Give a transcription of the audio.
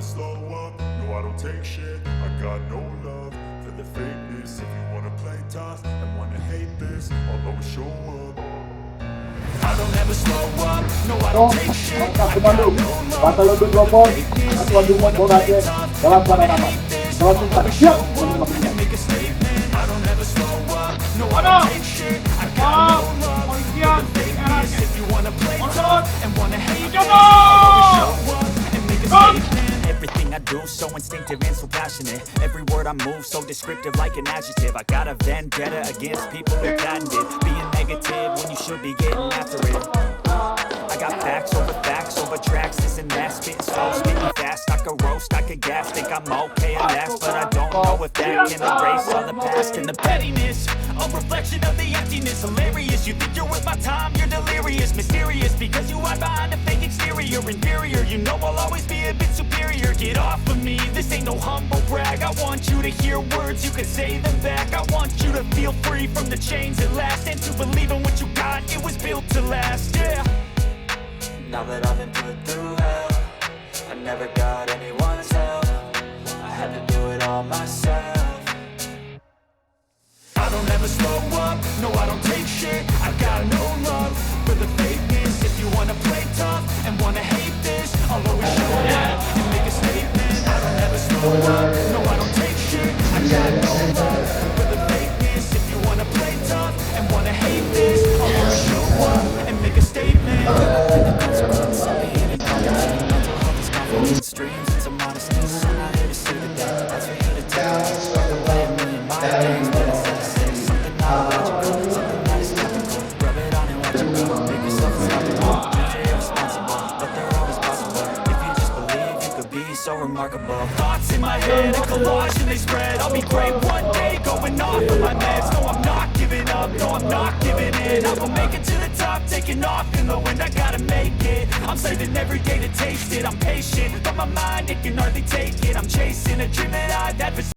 slow up, no I don't take shit. I got no love for the fakeness. If you wanna play tough and wanna hate this, I'll always show up. I don't ever slow up, no I don't take shit. I got no love. Batalyon B Pelopor, Satuan Brimob Kapolda Aceh, dalam keadaan aman. Selamat siap menerima perintah. Make a statement. I don't ever slow up, no I don't take shit. I got no love for the fakeness. If you wanna play tough and wanna hate this, I'll always show up and make a statement. Everything I do so instinctive and so passionate. Every word I move so descriptive like an adjective. I got a vendetta against people who patented being negative when you should be getting after it. I got facts over tracks. This and that, spitting slow, spitting fast. I could roast, I could gas. Think I'm okay at last, but I don't know if that can erase all the past and the pettiness. A reflection of the emptiness, hilarious. You think you're worth my time, you're delirious, mysterious because you hide behind a fake exterior. Inferior, you know I'll always be a bit superior. Get off of me, this ain't no humble brag. I want you to hear words, you can say them back. I want you to feel free from the chains at last, and to believe in what you got, it was built to last, yeah. Now that I've been put through hell, I never got anyone's help. I had to do it all myself. I don't ever slow up, no I don't take shit. I got no love for the fakeness. If you wanna play tough and wanna hate this, I'll always show up and make a statement. I don't ever slow up, no I don't take shit. I got no love for the fakeness. If you wanna play tough and wanna hate this, I'll always show up and make a statement. Streams and some honesty. I'm not here to say that, that's for you to tell. I can play a million mind games, but instead of say something not logical, something that is typical. Rub it on and watch it go. Make yourself unstoppable. Dreams are irresponsible, but they're always possible. If you just believe, you could be so remarkable. Thoughts in my head, a collage and they spread. I'll be great one day, going off of my meds. No, I'm not giving up, no, I'm not giving in. I will make it to the top, taking off in the wind. I gotta make it. I'm saving every day to taste it. I'm patient, but my mind, it can hardly take it. I'm chasing a dream that I've had for